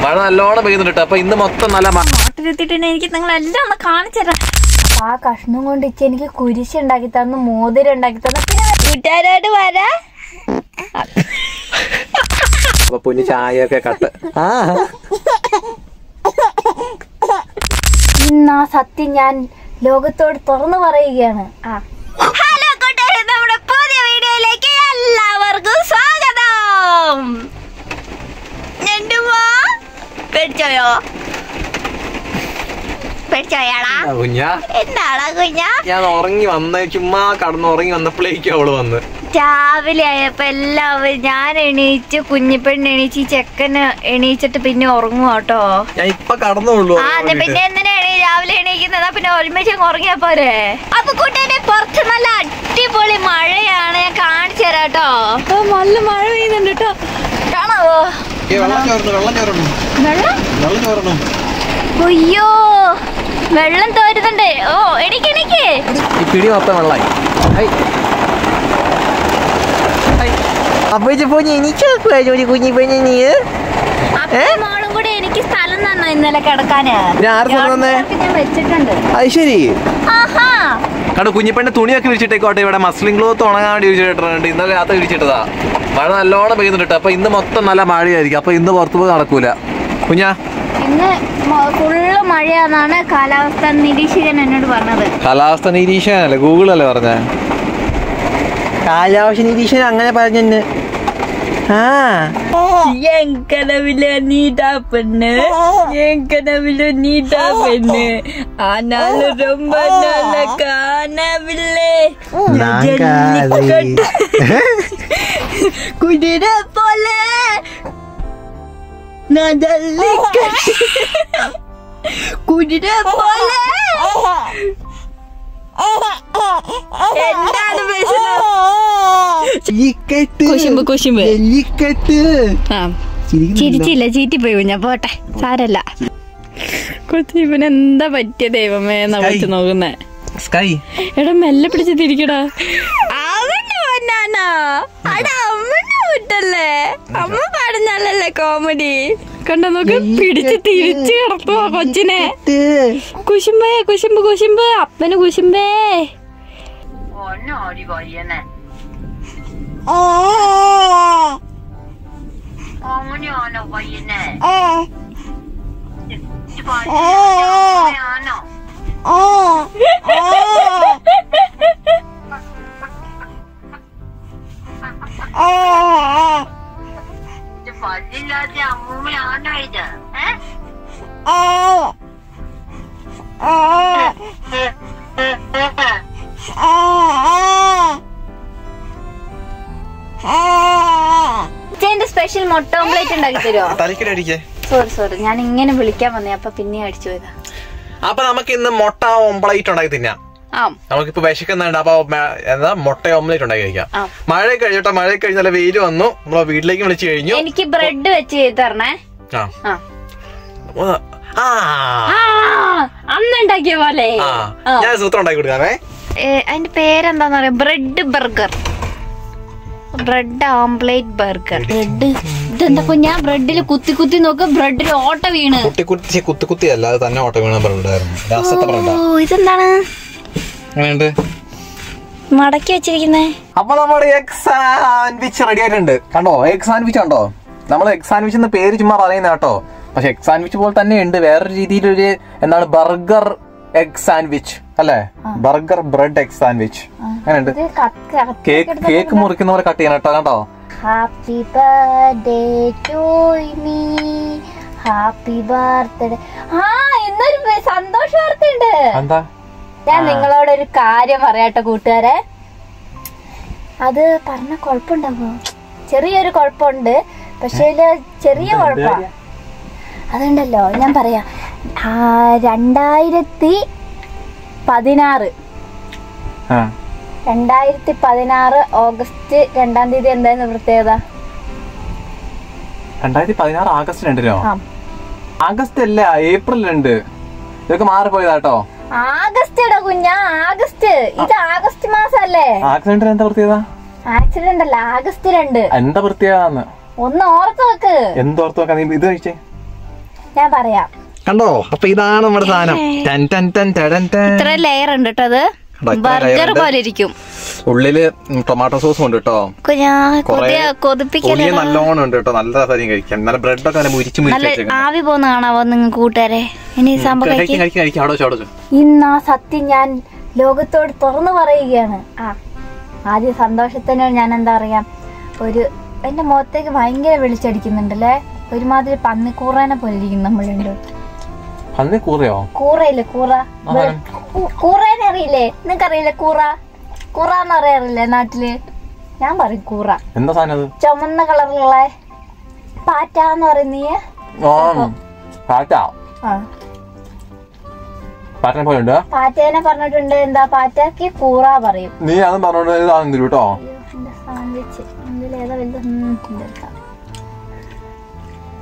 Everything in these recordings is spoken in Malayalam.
മഴ നല്ലോണം പെയ്യുന്നുണ്ട്. അപ്പൊ ഇന്ന് മൊത്തം നല്ല നാട്ടിലെത്തിട്ട് എനിക്ക് നിങ്ങളെല്ലാം ഒന്ന് കാണിച്ചു തരാം. ആ കഷ്ണം കൊണ്ട് എനിക്ക് കുരിശ് ഉണ്ടാക്കി തന്നു, മോതിരം ഉണ്ടാക്കി തന്നു, പിന്നെ കൂട്ടുകാരോട് വരാ. അപ്പൊ പൊന്നു ചായയൊക്കെ കട്ട്. ഇന്ന് ആ സത്യം ഞാൻ ലോകത്തോട് തുറന്നു പറയുകയാണ്. ഹലോ കൂട്ടുകാരെ, നമ്മുടെ പുതിയ വീഡിയോയിലേക്ക് എല്ലാവർക്കും സ്വാഗതം. പേടിച്ചോയോ? പേടിച്ചോയാടാ കുഞ്ഞാ? എന്താടാ കുഞ്ഞാ? ഞാൻ ഉറങ്ങി വന്ന ചുമ്മാ കടന്ന് ഉറങ്ങി വന്നപ്പോഴേക്കും അവള് വന്ന്. രാവിലെ ആയപ്പോ എല്ലാവരും ഞാൻ എണീച്ച്, കുഞ്ഞിപ്പെണ്ണ് എണീച്ച്, ചെക്കന് എണീച്ചിട്ട് പിന്നെ ഉറങ്ങും കേട്ടോ. ഞാൻ ഇപ്പൊ കടന്നുള്ളൂ. പിന്നെ എന്തിനാ രാവിലെ എണീക്കുന്നത്? പിന്നെ ഒരുമിച്ച് ഉറങ്ങിയാ പോരെ. അപ്പൊ കൂട്ടുകാരെ, പുറത്ത് നല്ല അടിപൊളി മഴയാണ്. ഞാൻ കാണിച്ചു തരാം കേട്ടോ. അപ്പൊ നല്ല മഴ പെയ്യുന്നുണ്ട് കേട്ടോ. കാണാവോ? അയ്യോ, വെള്ളം തോരുന്നുണ്ട്. ഓ എണീക്ക് എണീക്ക്. ഈ പിടി മൊത്തം വെള്ളായി. മോളും കൂടെ എനിക്ക് സ്ഥലം തന്നോ ഇന്നലെ കിടക്കാന്? ഞാൻ വെച്ചിട്ടുണ്ട്. അത് ശരി. കണ്ടു, കുഞ്ഞിപ്പെണ്ണ് തുണിയൊക്കെ വിരിച്ചിട്ടേക്കോട്ടെ. ഇവിടെ മസ്ലിം ക്ലോത്ത് ഉണങ്ങാൻ വേണ്ടി വിരിച്ചിട്ടുണ്ട്. ഇന്നലെ രാത്രി വിരിച്ചിട്ടതാ. മഴ നല്ലോണം പെയ്യുന്നുണ്ട്. അപ്പൊ ഇന്ന് മൊത്തം നല്ല മഴയായിരിക്കും. അപ്പൊ ഇന്ന് പുറത്തു പോയി നടക്കൂല. കുഞ്ഞാ, ഇന്ന് ഫുള്ള് മഴയാണെന്നാണ് കാലാവസ്ഥ നിരീക്ഷകൻ എന്നോട് പറഞ്ഞത്. കാലാവസ്ഥ നിരീക്ഷകനല്ലേ, ഗൂഗിളല്ലേ പറഞ്ഞ? കാലാവസ്ഥ നിരീക്ഷകൻ അങ്ങനെ പറഞ്ഞു. என் கனவுல நீடா பண்ணு, என் கனவுல நீடா பண்ணு, ஆனாலும் ரொம்ப நல்ல கனவில்லை. குதிர போல நான் ஜல்லிக்கட்டு, குதிர போல. എന്താണ് ചിരിച്ചില്ല, ചീറ്റിപ്പോയി കുഞ്ഞ. പോട്ടെ, സാരല്ല. കൊച്ചിപ്പന് എന്താ പറ്റിയ ദൈവമേ എന്നാ പറ്റി നോക്കുന്നേ. എടാ മെല്ലെ പിടിച്ച് തിരിക്കടാ. അവനാണോ? അടാ അമ്മനെ വിട്ടല്ലേ, അമ്മ പാടുന്നല്ലേ കോമഡി. കണ്ടോ നോക്ക്, പിടിച്ച് തിരിച്ചു കിടത്തുവോ കൊച്ചിനെ. കുശുമ്പേ കുശുമ്പ് കുശുമ്പ്, അപ്പന് കുശുമ്പേ. അമ്മൂമ്മയാണോ ഇത്? സ്പെഷ്യൽ മുട്ട ഓംപ്ലേറ്റ് ഉണ്ടാക്കി തരുമോ? സോറി, ഞാൻ ഇങ്ങനെ വിളിക്കാൻ വന്നേ, അപ്പൊ പിന്നെ അടിച്ചു പോയതാ. അപ്പൊ നമുക്ക് ഇന്ന് മുട്ട ഓംപ്ലേറ്റ് ഉണ്ടാക്കി തിന്നാം. നമുക്കിപ്പോ വിശക്കുന്നുണ്ട്. അപ്പൊ എന്താ മുട്ട ഓംപ്ലേറ്റ് ഉണ്ടാക്കി കഴിക്കാം. മഴ കഴിഞ്ഞോട്ടോ, മഴ കഴിഞ്ഞ നല്ല വെയില് വന്നു. നമ്മളെ വീട്ടിലേക്ക് വിളിച്ചു കഴിഞ്ഞു. എനിക്ക് ബ്രെഡ് വെച്ച് തരണേ. അന്നുണ്ടാക്കിയ പോലെ ഞാൻ സൂത്രം ഉണ്ടാക്കി കൊടുക്കാമേ. അതിന്റെ പേരെന്താന്ന് പറയാ? Bread burger, bread omelette burger. Bread ഇതെന്താ കുഞ്ഞാ? ബ്രെഡില് കുത്തി കുത്തി നോക്ക്, ബ്രെഡിൽ ഓട്ട വീണ്. കുത്തി കുത്തി അല്ല, അത് തന്നെ ഓട്ട വീണ ബ്രെഡ്. ഇതെന്താണ് മടക്കി വെച്ചിരിക്കുന്നേ? അപ്പൊ നമ്മുടെ എഗ് സാൻഡ്വിച്ച് റെഡി ആയിട്ടുണ്ട്. കണ്ടോ, എഗ് സാൻഡ്വിച്ച് കണ്ടോ? നമ്മൾ എഗ് സാൻഡ്വിച്ച് എന്ന പേര് ചുമ്മാ പറയുന്ന കേട്ടോ. പക്ഷെ എഗ് സാൻഡ്വിച്ച് പോലെ തന്നെ ഉണ്ട്, വേറൊരു രീതിയിലൊരു എന്താണ് ബർഗർ എഗ് സാൻഡ്വിച്ച് അല്ലേ? ബർഗർ ബ്രെഡ് എഗ് സാൻഡ്വിച്ച് അങ്ങനെയുണ്ട്. കേക്ക് മുറിക്കുന്ന പോലെ കട്ട് ചെയ്യണം കേട്ടോ. കണ്ടോ? Happy birthday to me, happy birthday. ഇന്നൊരു സന്തോഷ വാർത്ത ഉണ്ട്. എന്താ? ഞാൻ നിങ്ങളോടൊരു കാര്യം പറയാട്ടോ കൂട്ടുകാരെ. അത് പറഞ്ഞ കുഴപ്പമുണ്ടാവോ? ചെറിയൊരു കുഴപ്പമുണ്ട്, പക്ഷേ ചെറിയ കുഴപ്പമാണ്. അതുണ്ടല്ലോ, ഞാൻ പറയാം. 2016 ഓഗസ്റ്റ് 2-ാം തീയതി എന്തായിരുന്നു പ്രത്യേകത? 2016 ആഗസ്റ്റ് 2-നോ? ആഗസ്റ്റ് അല്ല, ഏപ്രിൽ 2. ഇതൊക്കെ മാറിപ്പോയതാട്ടോ. ആഗസ്റ്റ് കുഞ്ഞാ, ആഗസ്റ്റ്. ഇത് ആഗസ്റ്റ് മാസല്ലേ? ആക്സിഡന്റ് എന്താ പ്രത്യേകത? ആക്സിഡന്റ് അല്ല, ആഗസ്റ്റ് 2. എന്താ പ്രത്യേകത? ഒന്ന് ഓർത്ത് വെക്ക്. എന്തോർത്ത് വെക്കാ? ഇത് കഴിച്ചേ. ഞാൻ പറയാം. കണ്ടോ? അപ്പൊ ഇതാണ് നമ്മുടെ സാധനം. ഇത്ര ലെയർ ഉണ്ട് കേട്ടോ. അത് ബർഗർ പോലെ ഇരിക്കും. ഉള്ളില് ടൊമാറ്റോ സോസും ഉണ്ട് കേട്ടോ. നല്ലോണം ഉണ്ട് കേട്ടോ. നല്ല രസം കഴിക്കാൻ. നല്ല ബ്രെഡ് ഒക്കെ മുരിച്ച് ആവി പോകുന്ന കാണാവോ നിങ്ങൾക്ക് കൂട്ടുകാരെ? ഇനി സംഭവം ഇന്ന് ആ സത്യം ഞാൻ ലോകത്തോട് തുറന്നു പറയുകയാണ്. ആദ്യം സന്തോഷത്തിന് ഞാൻ എന്താ പറയാ, എന്റെ മുഖത്തേക്ക് ഭയങ്കര വെളിച്ചടിക്കുന്നുണ്ടല്ലേ. ഒരുമാതിരി പന്നിക്കൂറേനെ പോലെ ഇരിക്കും നമ്മളുണ്ട്. കൂറയില്ലേ? കൂറേനെ അറിയില്ലേ? നിങ്ങക്കറിയില്ലേ കൂറ? കൂറന്ന് പറയാറില്ലേ നാട്ടില്? ഞാൻ പറയും കൂറ. ചുമന്ന കളറിലുള്ള പാറ്റാന്ന് പറയുന്നീ. പാറ്റേനെ പറഞ്ഞിട്ടുണ്ട്. എന്താ പാറ്റക്ക് കൂറ പറയും. നീ അതും പറഞ്ഞോട്ടോ.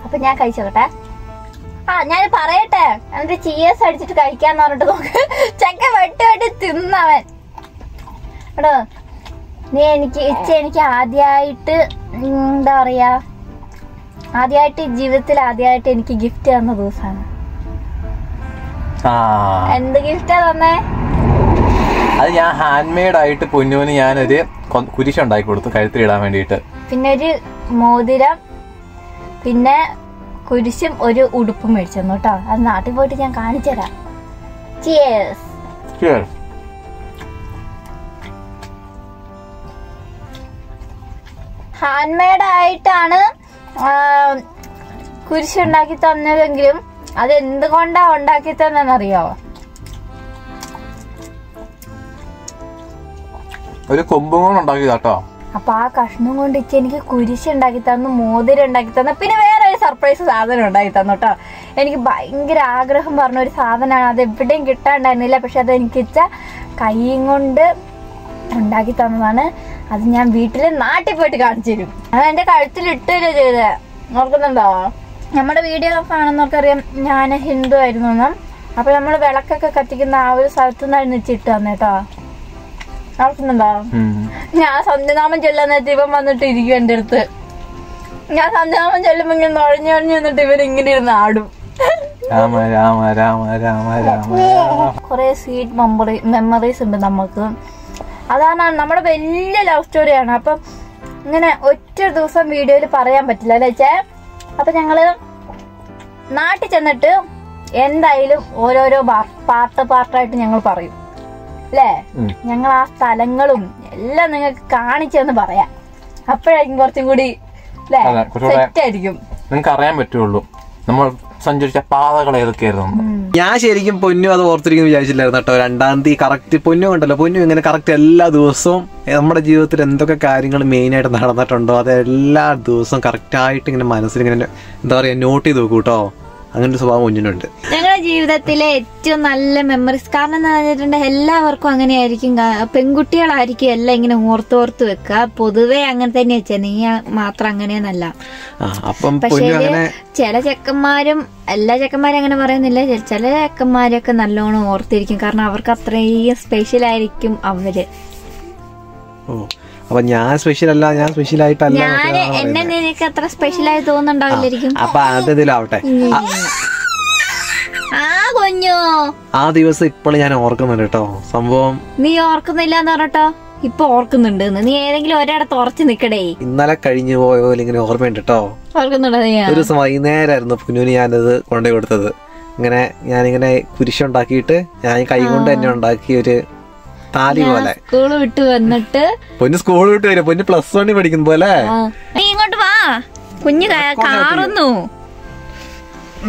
അപ്പൊ ഞാൻ കഴിച്ചോട്ടെ. ഞാൻ പറയട്ടെ, എന്നിട്ട് ചീസ് അടിച്ചിട്ട് കഴിക്കാന്ന് പറഞ്ഞിട്ട് നോക്ക്. ചക്ക വെട്ടി തിന്നവൻ. എടോ നീ എനിക്ക് ആദ്യമായിട്ട് എന്താ പറയാ, ജീവിതത്തിൽ ആദ്യമായിട്ട് എനിക്ക് ഗിഫ്റ്റ് തന്ന ദിവസമാണ്. എന്ത് ഗിഫ്റ്റാ തന്നേ? അത് ഞാൻ ഹാൻഡ് മെയ്ഡ് ആയിട്ട് പൊന്നൂന് ഞാനൊരു കുരിശുണ്ടാക്കി കൊടുത്തു കഴുത്തിലിടാൻ വേണ്ടിട്ട്. പിന്നെ ഒരു മോതിരം, പിന്നെ കുരിശും ഒരു ഉടുപ്പും മേടിച്ചു തന്നു കേട്ടോ. അത് നാട്ടിൽ പോയിട്ട് ഞാൻ കാണിച്ചു തരാം. ചിയേഴ്സ്. ഹാൻഡ് മെയ്ഡ് ആയിട്ടാണ് കുരിശുണ്ടാക്കി തന്നതെങ്കിലും അത് എന്തുകൊണ്ടാ ഉണ്ടാക്കി തന്നെന്നറിയാവോ? ഒരു കൊമ്പും കൊണ്ട് ഉണ്ടാക്കിയതാട്ടോ. അപ്പൊ ആ കഷ്ണം കൊണ്ട് എനിക്ക് കുരിശ് ഉണ്ടാക്കി തന്നു, മോതിരം ഉണ്ടാക്കി തന്നു, പിന്നെ വേറെ ഒരു സർപ്രൈസ് സാധനം ഉണ്ടാക്കി തന്നു കേട്ടോ. എനിക്ക് ഭയങ്കര ആഗ്രഹം പറഞ്ഞ ഒരു സാധനമാണ്. അത് എവിടെയും കിട്ടാണ്ടായിരുന്നില്ല. പക്ഷെ അത് എനിക്ക് കൈയും കൊണ്ട് ഉണ്ടാക്കി തന്നതാണ്. അത് ഞാൻ വീട്ടില് നാട്ടിൽ പോയിട്ട് കാണിച്ചു തരും. അത് എന്റെ കഴുത്തിൽ ഇട്ടുതരുക ചെയ്തേ. നോക്കുന്നുണ്ടോ? നമ്മുടെ വീഡിയോ കാണുന്നവർക്കറിയാം ഞാൻ ഹിന്ദു ആയിരുന്നു. അപ്പൊ നമ്മള് വിളക്കൊക്കെ കത്തിക്കുന്ന ആ ഒരു സ്ഥലത്തു നിന്നായിരുന്നു ഇട്ട് തന്നേട്ടോ. ഓർക്കുന്നുണ്ടോ? ഞാൻ സന്ധ്യനാമം ചൊല്ലാൻ നേരത്തെ ഇവൻ വന്നിട്ട് ഇരിക്കും എന്റെ അടുത്ത്. ഞാൻ സന്ധ്യനാമം ചൊല്ലുമ്പോ ഇങ്ങനെ നുഴഞ്ഞു വന്നിട്ട് ഇവൻ ഇങ്ങനെ ഇരുന്ന് ആടും. കൊറേ സ്വീറ്റ് മെമ്മറീസ് ഉണ്ട് നമുക്ക്. അതാണ് നമ്മുടെ വലിയ ലവ് സ്റ്റോറിയാണ്. അപ്പം ഇങ്ങനെ ഒറ്റ ദിവസം വീഡിയോയിൽ പറയാൻ പറ്റില്ല അല്ലേ ചേ? അപ്പൊ ഞങ്ങള് നാട്ടിൽ ചെന്നിട്ട് എന്തായാലും ഓരോരോ പാർട്ടായിട്ട് ഞങ്ങൾ പറയും അല്ലേ? ഞങ്ങൾ ആ സ്ഥലങ്ങളും എല്ലാം നിങ്ങൾക്ക് കാണിച്ചെന്ന് പറയാം. അപ്പോഴായിരിക്കും കുറച്ചും കൂടി സെറ്റ് ആയിരിക്കും. നിങ്ങൾക്ക് അറിയാൻ പറ്റുള്ളൂ നമ്മൾ സഞ്ചരിച്ച പാതകൾ ഏതൊക്കെയായിരുന്നു. ഞാൻ ശരിക്കും പൊന്നു അത് ഓർത്തിരിക്കുന്നു വിചാരിച്ചില്ലായിരുന്നു കേട്ടോ. 2-ാം തീയതി കറക്റ്റ് പൊന്നു കണ്ടല്ലോ. പൊന്നു ഇങ്ങനെ കറക്റ്റ് എല്ലാ ദിവസവും നമ്മുടെ ജീവിതത്തിൽ എന്തൊക്കെ കാര്യങ്ങൾ മെയിൻ ആയിട്ട് നടന്നിട്ടുണ്ടോ അത് എല്ലാ ദിവസവും കറക്റ്റായിട്ട് ഇങ്ങനെ മനസ്സിലിങ്ങനെ എന്താ പറയാ നോട്ട് ചെയ്ത് നോക്കൂ കേട്ടോ. അങ്ങനെ ഒരു സ്വഭാവം മുന്നിലുണ്ട്. ഞങ്ങളുടെ ജീവിതത്തിലെ ഏറ്റവും നല്ല മെമ്മറീസ്. കാരണം എന്താ പറഞ്ഞിട്ടുണ്ടെങ്കിൽ എല്ലാവർക്കും അങ്ങനെയായിരിക്കും. പെൺകുട്ടികളായിരിക്കും എല്ലാം ഇങ്ങനെ ഓർത്തോർത്ത് വെക്കുക. പൊതുവെ അങ്ങനെ തന്നെ വെച്ചാ, നീ മാത്രം അങ്ങനെയൊന്നല്ല. പക്ഷേ ചില ചെക്കന്മാരും, എല്ലാ ചെക്കന്മാരും അങ്ങനെ പറയുന്നില്ല, ചില ചെക്കന്മാരൊക്കെ നല്ലോണം ഓർത്തിരിക്കും. കാരണം അവർക്ക് അത്രയും സ്പെഷ്യൽ ആയിരിക്കും അവര്. അപ്പൊ ഞാൻ സ്പെഷ്യൽ അല്ല, ഞാൻ സ്പെഷ്യൽ ആയിട്ടല്ല. എന്നെ നിനക്ക് അത്ര സ്പെഷ്യൽ ആയി തോന്നുന്നുണ്ടാവില്ലായിരിക്കും. അപ്പൊ അതെന്തിലാവട്ടെ. ആ ദിവസം ഇപ്പോഴും ഞാൻ ഓർക്കുന്നുണ്ട് കേട്ടോ. സംഭവം നീ ഓർക്കുന്നില്ല എന്ന് പറഞ്ഞോ? ഇപ്പൊ ഓർക്കുന്നുണ്ട്. നീ ഏതെങ്കിലും ഒരിടത്ത് ഉറച്ചു നിക്കടേ. ഇന്നലെ കഴിഞ്ഞു പോയ പോലെ ഇങ്ങനെ ഓർമ്മയുണ്ട് കേട്ടോ. ഓർക്കുന്നുണ്ടോ? ഒരു ദിവസം വൈകുന്നേരമായിരുന്നു കുഞ്ഞുന് ഞാനത് കൊണ്ടുപോയി കൊടുത്തത്. ഇങ്ങനെ ഞാനിങ്ങനെ കുരിശുണ്ടാക്കിയിട്ട് ഞാൻ കൈ കൊണ്ട് തന്നെ ഉണ്ടാക്കി ഒരു താലി പോലെ. സ്കൂള് വിട്ട് വന്നിട്ട് പൊന്നു സ്കൂൾ വിട്ട് വരും. പൊന്നു +1 പഠിക്കുന്ന പോലെ. നീ ഇങ്ങോട്ട് വാ. കുഞ്ഞു കാറുന്നു.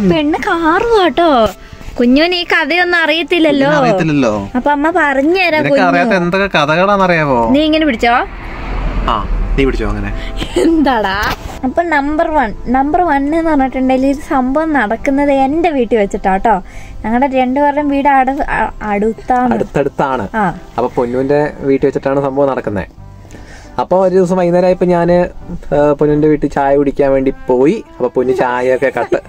പെണ്ണ് കാറു കേട്ടോ. കുഞ്ഞുന് ഈ കഥയൊന്നും അറിയത്തില്ലല്ലോ. അപ്പൊ അമ്മ പറഞ്ഞുതരാം. അറിയാത്ത എന്തൊക്കെ കഥകളാന്നറിയാമോ? നീ ഇങ്ങനെ പിടിച്ചോ. നീ പിടിച്ചോ അങ്ങനെ. എന്താടാ? അപ്പൊ നമ്പർ 1 എന്ന് പറഞ്ഞിട്ടുണ്ടെങ്കിൽ ഇത് സംഭവം നടക്കുന്നത് എന്റെ വീട്ടിൽ വെച്ചിട്ടാട്ടോ. ഞങ്ങളുടെ 2 വീട് അടുത്തടുത്താണ്. അപ്പൊ പൊന്നുവിന്റെ വീട്ടിൽ വെച്ചിട്ടാണ് സംഭവം നടക്കുന്നത്. അപ്പൊ ഒരു ദിവസം വൈകുന്നേരമായപ്പോ ഞാന് പൊന്നുവിന്റെ വീട്ടിൽ ചായ കുടിക്കാൻ വേണ്ടി പോയി. അപ്പൊ പൊന്നു ചായ ഒക്കെ കട്ട്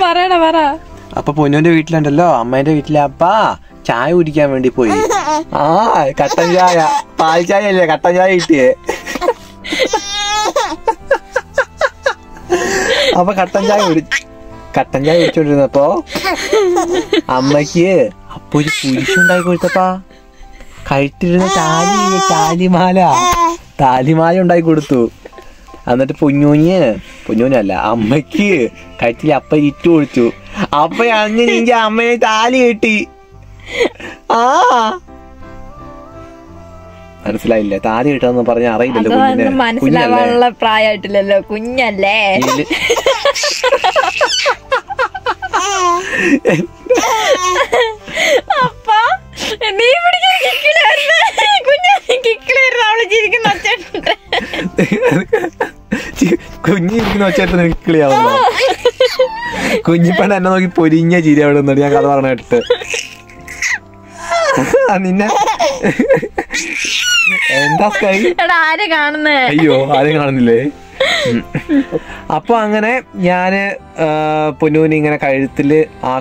പറ. അപ്പൊ പൊന്നുവിന്റെ വീട്ടിലുണ്ടല്ലോ, അമ്മേന്റെ വീട്ടിലെ അപ്പ ചായ കുടിക്കാൻ വേണ്ടി പോയി. ആ കട്ടൻ ചായ, പാൽ ചായ അല്ലേ, കട്ടൻ ചായ കിട്ടിയേ. അപ്പൊ കട്ടൻ ചായ കുടിച്ചോണ്ടിരുന്നപ്പോ അമ്മക്ക് അപ്പൊ ഒരു കുരിശുണ്ടാക്കി കൊടുത്തപ്പാ. കഴുത്തിരുന്ന താലിമാല ഉണ്ടാക്കി കൊടുത്തു. എന്നിട്ട് പൊന്നൂനല്ല അമ്മക്ക് കഴുത്തിൽ അപ്പ ഇറ്റു കൊടുത്തു. അപ്പൊ അങ്ങനെ എനിക്ക് അമ്മയെ താലി കെട്ടി. ആ മനസ്സിലായില്ല, താലി കിട്ടാന്ന് പറഞ്ഞ അറിയില്ലല്ലോ, മനസ്സിലാവാനുള്ള പ്രായമായിട്ടില്ലല്ലോ, കുഞ്ഞല്ലേ. അപ്പ നീ കുഞ്ഞിരിക്കുന്ന ഒച്ചേട്ടന് കിളിയാവുന്നു. കുഞ്ഞിപ്പണ്ട് എന്നെ നോക്കി പൊരിഞ്ഞ ചിരി അവിടെ നിന്നു. ഞാൻ കഥ പറഞ്ഞ കേട്ടിട്ട് നിന്നെ എന്താ അയ്യോ ആരും കാണുന്നില്ലേ. അപ്പൊ അങ്ങനെ ഞാന് പൊന്നൂന് ഇങ്ങനെ കഴുത്തില് ആ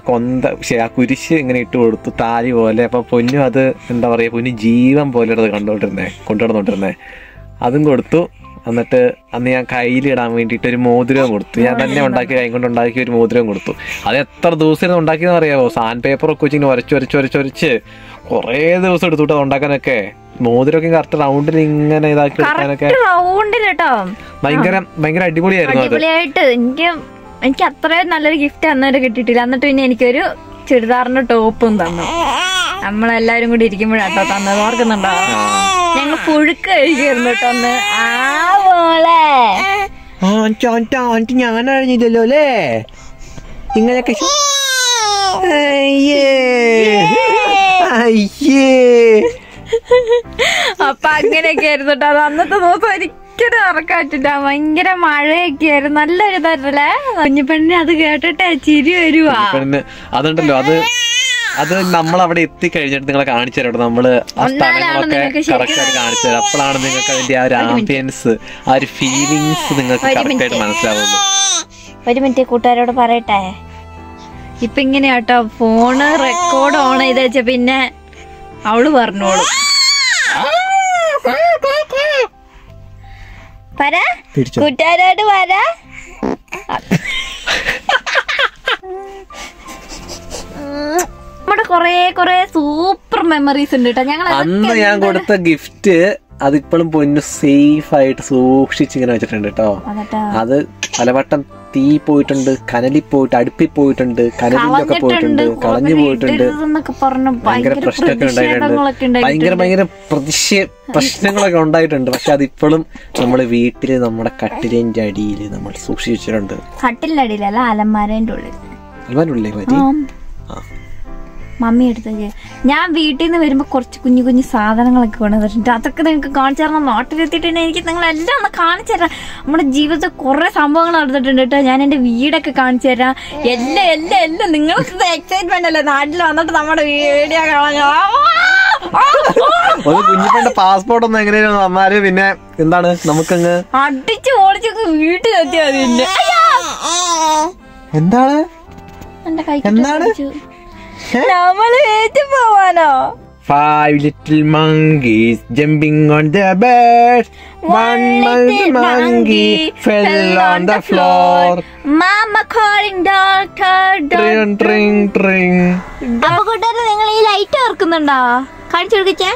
കുരിശ് ഇങ്ങനെ ഇട്ട് കൊടുത്തു, താലി പോലെ. അപ്പൊ പൊന്നു അത് എന്താ പറയാ, പൊന്നു ജീവൻ പോലെ അത് കൊണ്ടുവന്നിരുന്നേ. അതും കൊടുത്തു. എന്നിട്ട് അന്ന് ഞാൻ കയ്യിലിടാൻ വേണ്ടിയിട്ട് ഒരു മോതിരം കൊടുത്തു. ഞാൻ തന്നെ കൈ കൊണ്ട് ഉണ്ടാക്കിയ ഒരു മോതിരം കൊടുത്തു. അത് എത്ര ദിവസം ഉണ്ടാക്കിയെന്ന് അറിയാവോ? സാൻഡ് പേപ്പറൊക്കെ വെച്ചിങ്ങനെ ഉരച്ച് കുറേ ദിവസം എടുത്തുട്ടോ അത് ഉണ്ടാക്കാനൊക്കെ. മോതിരൊക്കെ കറക്റ്റ് റൗണ്ടിൽ ഇങ്ങനെ ഇതാക്കി എടുക്കാനൊക്കെ ഭയങ്കര അടിപൊളിയായിരുന്നു. അടിപൊളിയായിട്ട് എനിക്ക് അത്രയും നല്ലൊരു ഗിഫ്റ്റ് അന്നേരം കിട്ടിയിട്ടില്ല. എന്നിട്ട് പിന്നെ എനിക്കൊരു ചുരിദാറിന്റെ ടോപ്പും തന്നു. നമ്മളെല്ലാരും കൂടി ഇരിക്കുമ്പോഴാട്ടോ തന്നത്, ഓർക്കുന്നുണ്ടോ? ഞങ്ങൾ പുഴുക്ക് കഴിക്കായിരുന്നു കേട്ടോ അന്ന്. ഞാൻ അറിഞ്ഞില്ലല്ലോ അല്ലേ ഇങ്ങനെയൊക്കെ. അപ്പൊ അങ്ങനെയൊക്കെ ആയിരുന്നു കേട്ടോ അത്. അന്നത്തെ ദിവസം ഒരിക്കലും ഇറക്കാറ്റില്ല, ഭയങ്കര മഴയൊക്കെ ആയിരുന്നു. നല്ലൊരു ഇതായിരുന്നല്ലേ. കുഞ്ഞിപ്പെണ്ണിന് അത് കേട്ടിട്ടേ ചിരി വരുവാ. അതുണ്ടല്ലോ, അത് നമ്മളവിടെ എത്തിക്കഴിഞ്ഞിട്ട് നിങ്ങളെ കാണിച്ചു തരാം. നമ്മള് ആ സ്ഥലങ്ങളൊക്കെ കറക്റ്റ് ആയിട്ട് കാണിച്ചു തരാം. അപ്പോഴാണ് നിങ്ങൾക്ക് അതിന്റെ ആ ഒരു ആംബിയൻസ്, ആ ഒരു ഫീലിങ്സ് നിങ്ങൾക്ക് കറക്റ്റ് ആയിട്ട് മനസ്സിലാവുള്ളൂ. ഒരു മിനിറ്റ് കൂട്ടുകാരോട് പറയട്ടെ. ഇപ്പൊ ഇങ്ങനെയാട്ടോ ഫോണ് റെക്കോർഡ് ഓൺ ചെയ്ത് വെച്ച പിന്നെ അവള് പറഞ്ഞോളൂ. കൂട്ടുകാരോട് വരാ. നമ്മുടെ കൊറേ സൂപ്പർ മെമ്മറീസ് ഉണ്ട് കേട്ടോ. ഞങ്ങൾ അന്ന് ഞാൻ കൊടുത്ത ഗിഫ്റ്റ് അതിപ്പോഴും പൊന്നു സേഫ് ആയിട്ട് സൂക്ഷിച്ചിങ്ങനെ വെച്ചിട്ടുണ്ട് കേട്ടോ. അത് പലവട്ടം തീ പോയിട്ടുണ്ട്, കനലിൽ പോയിട്ട്, അടുപ്പിൽ പോയിട്ടുണ്ട്, കനലിലൊക്കെ പോയിട്ടുണ്ട്, കളഞ്ഞു പോയിട്ടുണ്ട്, ഭയങ്കര പ്രശ്നമൊക്കെ ഉണ്ടായിട്ടുണ്ട്. ഭയങ്കര പ്രശ്നങ്ങളൊക്കെ ഉണ്ടായിട്ടുണ്ട്. പക്ഷെ അതിപ്പോഴും നമ്മള് വീട്ടില് നമ്മുടെ കട്ടിലിന്റെ അടിയിൽ നമ്മൾ സൂക്ഷിച്ചിട്ടുണ്ട്. കട്ടിലിന്റെ അടിയിലല്ല, അലമാരേന്റെ ഉള്ളിൽ. മമ്മി എടുത്തത്. ഞാൻ വീട്ടിൽ നിന്ന് വരുമ്പോ കുറച്ച് കുഞ്ഞു സാധനങ്ങളൊക്കെ കൊണ്ടുവന്നിട്ടുണ്ട്. അതൊക്കെ നിങ്ങൾക്ക് കാണിച്ചു തരണം. നാട്ടിലെത്തിയിട്ടുണ്ട് എനിക്ക് നിങ്ങളെല്ലാം ഒന്ന് കാണിച്ചു തരാം. നമ്മുടെ ജീവിതത്തിൽ കുറെ സംഭവങ്ങൾ നടന്നിട്ടുണ്ട് കേട്ടോ. ഞാൻ എന്റെ വീടൊക്കെ കാണിച്ചു തരാം. എല്ലാം നിങ്ങൾക്ക് എക്സൈറ്റ്മെന്റ് അല്ലേ നാട്ടിൽ വന്നിട്ട് നമ്മുടെ വീഡിയോ കാണാൻ. കുഞ്ഞിപ്പന്റെ പാസ്പോർട്ട് ഒന്നും എങ്ങനെയാണ് വന്നാല് പിന്നെ എന്താണ് നമുക്കങ്ങ് അടിച്ചു ഓടിച്ചൊക്കെ വീട്ടിലെത്തിയാൽ പിന്നെ എന്താണ് നമ്മള് വീട്ടിൽ പോവാനോ? 5 little monkeys jumping on the bed. One little monkey fell on the floor. Mama calling doctor. Tring tring tring. അപ്പൊ കൂട്ടുകാരെ നിങ്ങൾ ഈ ലൈറ്റ് ഓർക്കുന്നുണ്ടോ? കാണിച്ചു കൊടുക്കേ.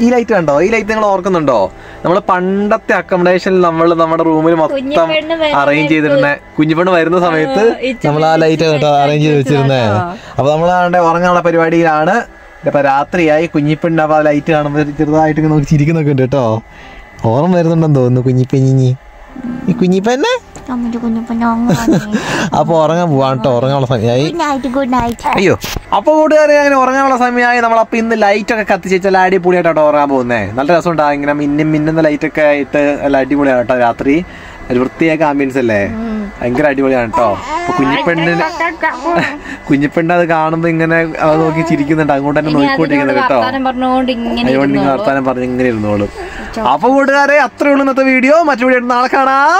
ഈ ലൈറ്റ് കണ്ടോ? ഈ ലൈറ്റ് നിങ്ങൾ ഓർക്കുന്നുണ്ടോ? നമ്മള് പണ്ടത്തെ അക്കോമഡേഷനിൽ നമ്മൾ നമ്മുടെ റൂമിൽ മൊത്തം അറേഞ്ച് ചെയ്തിരുന്നേ. കുഞ്ഞിപ്പെണ്ണ് വരുന്ന സമയത്ത് നമ്മൾ ആ ലൈറ്റ് കേട്ടോ അറേഞ്ച് ചെയ്ത് വെച്ചിരുന്നേ. അപ്പൊ നമ്മളാണ്ടെ ഉറങ്ങാനുള്ള പരിപാടിയിലാണ്. ഇപ്പൊ രാത്രിയായി. കുഞ്ഞിപ്പെണ്ണ് അപ്പൊ ആ ലൈറ്റ് കാണുമ്പോൾ ചെറുതായിട്ട് നോക്കി ചിരിക്കുന്നൊക്കെ ഉണ്ട് കേട്ടോ. ഓർമ്മ വരുന്നുണ്ടെന്ന് തോന്നുന്നു കുഞ്ഞിപ്പെഞ്ഞി. ഈ കുഞ്ഞിപ്പെന്നെ അപ്പൊ ഉറങ്ങാൻ പോവാണ് കേട്ടോ. ഉറങ്ങാനുള്ള സമയമായി. അയ്യോ അപ്പൊ കൂട്ടുകാരെ അങ്ങനെ ഉറങ്ങാനുള്ള സമയമായി. നമ്മളപ്പോ ഇന്ന് ലൈറ്റ് ഒക്കെ കത്തിച്ച് വെച്ചാൽ അടിപൊളിയായിട്ടോ ഉറങ്ങാൻ പോകുന്നേ. നല്ല രസമുണ്ടാകും ഇങ്ങനെ മിന്നുന്ന ലൈറ്റ് ഒക്കെ ആയിട്ട്. നല്ല അടിപൊളിയാണ് കേട്ടോ. രാത്രി ഒരു പ്രത്യേക ആംബിയൻസ് അല്ലേ, ഭയങ്കര അടിപൊളിയാണ് കേട്ടോ. അപ്പൊ കുഞ്ഞിപ്പെണ്ണ് അത് കാണുമ്പോ ഇങ്ങനെ നോക്കി ചിരിക്കുന്നുണ്ട്. അങ്ങോട്ട് തന്നെ നോക്കിക്കൊണ്ടിരിക്കുന്നത് കേട്ടോ. അതുകൊണ്ട് നിങ്ങൾ വർത്താനം പറഞ്ഞ് ഇങ്ങനെ ഇരുന്നോളും. അപ്പൊ കൂട്ടുകാരെ അത്രേ ഉള്ളൂ ഇന്നത്തെ വീഡിയോ. മറ്റു വീഡിയോ നാളെ കാണാം.